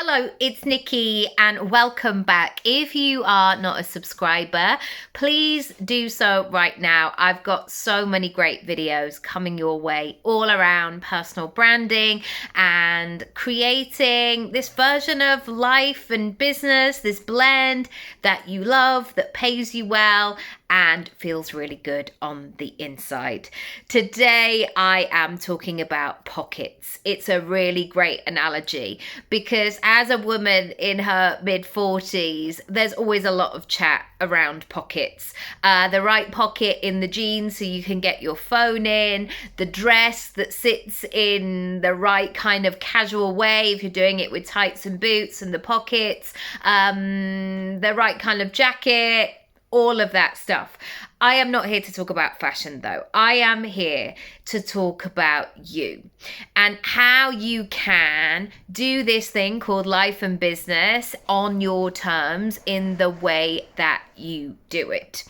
Hello, it's Nikki and welcome back. If you are not a subscriber, please do so right now. I've got so many great videos coming your way all around personal branding and creating this version of life and business, this blend that you love, that pays you well and feels really good on the inside. Today, I am talking about pockets. It's a really great analogy because as a woman in her mid-40s, there's always a lot of chat around pockets. The right pocket in the jeans so you can get your phone in, the dress that sits in the right kind of casual way if you're doing it with tights and boots and the pockets, the right kind of jacket, all of that stuff. I am not here to talk about fashion though. I am here to talk about you and how you can do this thing called life and business on your terms in the way that you do it.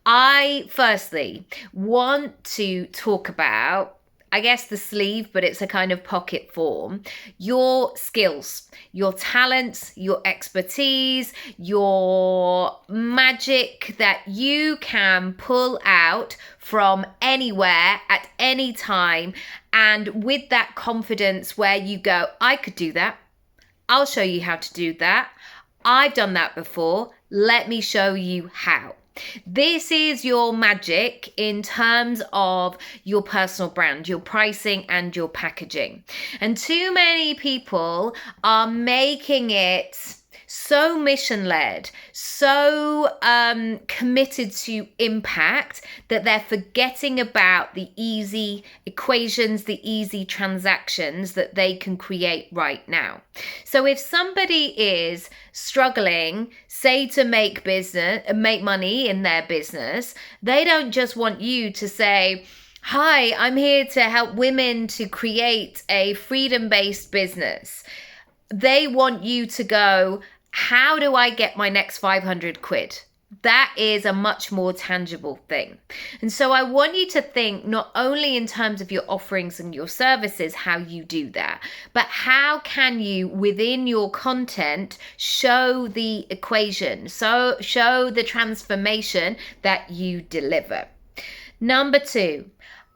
I firstly want to talk about, I guess, the sleeve, but it's a kind of pocket form, your skills, your talents, your expertise, your magic that you can pull out from anywhere at any time. And with that confidence where you go, I could do that. I'll show you how to do that. I've done that before. Let me show you how. This is your magic in terms of your personal brand, your pricing and your packaging. And too many people are making it so mission-led, so committed to impact that they're forgetting about the easy equations, the easy transactions that they can create right now. So if somebody is struggling, say, to make money in their business, they don't just want you to say, hi, I'm here to help women to create a freedom-based business. They want you to go, how do I get my next 500 quid? That is a much more tangible thing. And so I want you to think not only in terms of your offerings and your services, how you do that, but how can you within your content show the equation, so show the transformation that you deliver. Number 2,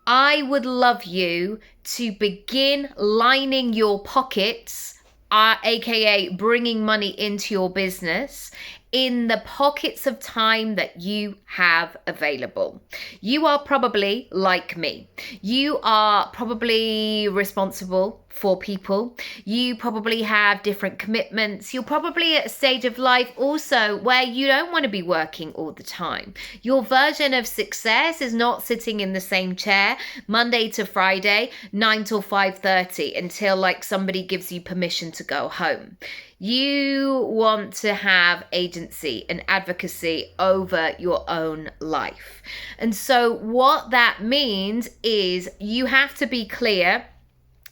I would love you to begin lining your pockets, aka bringing money into your business, in the pockets of time that you have available. You are probably like me. You are probably responsible for people. You probably have different commitments. You're probably at a stage of life also where you don't want to be working all the time. Your version of success is not sitting in the same chair Monday to Friday, 9 till 5:30 until like somebody gives you permission to go home. You want to have agency and advocacy over your own life. And so what that means is you have to be clear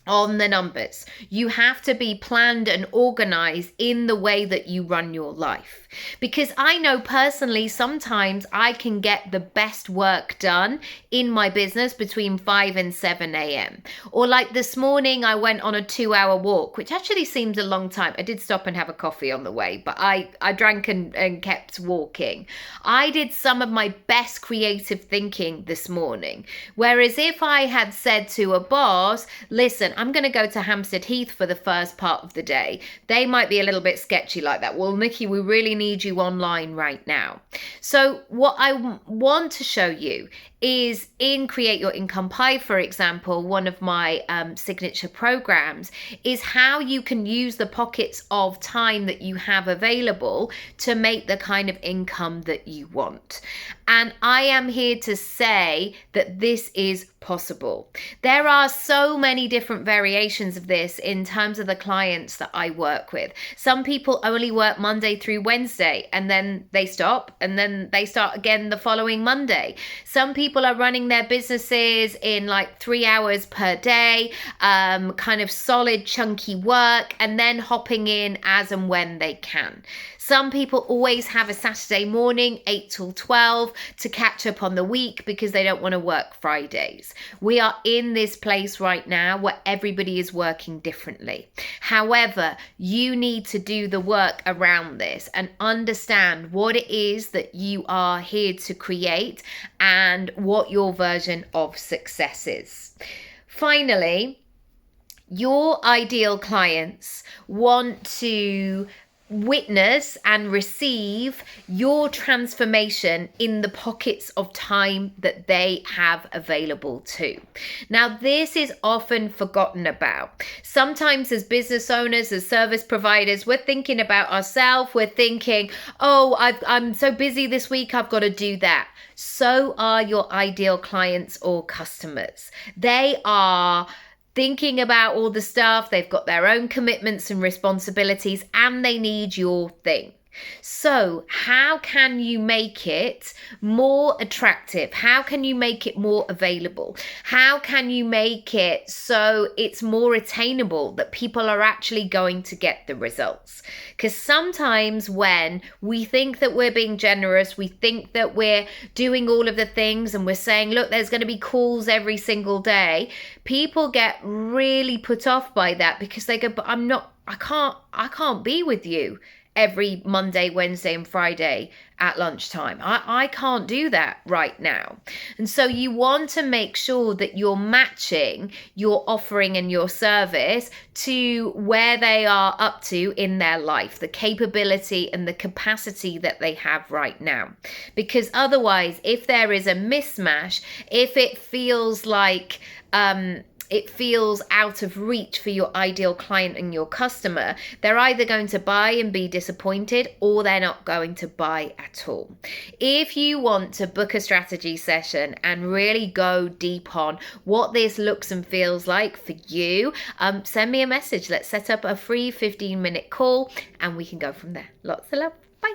on the numbers. You have to be planned and organized in the way that you run your life. Because I know personally, sometimes I can get the best work done in my business between 5 and 7 a.m. Or like this morning, I went on a 2-hour walk, which actually seemed a long time. I did stop and have a coffee on the way, but I drank and kept walking. I did some of my best creative thinking this morning. Whereas if I had said to a boss, listen, I'm going to go to Hampstead Heath for the first part of the day, they might be a little bit sketchy like that. Well, Nikki, we really need you online right now. So what I want to show you is in Create Your Income Pie, for example, one of my signature programs, is how you can use the pockets of time that you have available to make the kind of income that you want. And I am here to say that this is possible. There are so many different variations of this in terms of the clients that I work with. Some people only work Monday through Wednesday and then they stop and then they start again the following Monday. Some people people are running their businesses in like 3 hours per day, kind of solid, chunky work, and then hopping in as and when they can. Some people always have a Saturday morning, 8 till 12, to catch up on the week because they don't want to work Fridays. We are in this place right now where everybody is working differently. However, you need to do the work around this and understand what it is that you are here to create and what your version of success is. Finally, your ideal clients want to witness and receive your transformation in the pockets of time that they have available too. Now, this is often forgotten about. Sometimes as business owners, as service providers, we're thinking about ourselves. We're thinking, oh, I'm so busy this week, I've got to do that. So are your ideal clients or customers. They are thinking about all the stuff, they've got their own commitments and responsibilities, and they need your thing. So how can you make it more attractive? How can you make it more available? How can you make it so it's more attainable, that people are actually going to get the results? Because sometimes when we think that we're being generous, we think that we're doing all of the things and we're saying, look, there's going to be calls every single day, people get really put off by that because they go, but I can't be with you every Monday, Wednesday, and Friday at lunchtime. I can't do that right now. And so you want to make sure that you're matching your offering and your service to where they are up to in their life, the capability and the capacity that they have right now. Because otherwise, if there is a mismatch, if it feels like it feels out of reach for your ideal client and your customer, they're either going to buy and be disappointed, or they're not going to buy at all. If you want to book a strategy session and really go deep on what this looks and feels like for you, send me a message. Let's set up a free 15-minute call and we can go from there. Lots of love. Bye.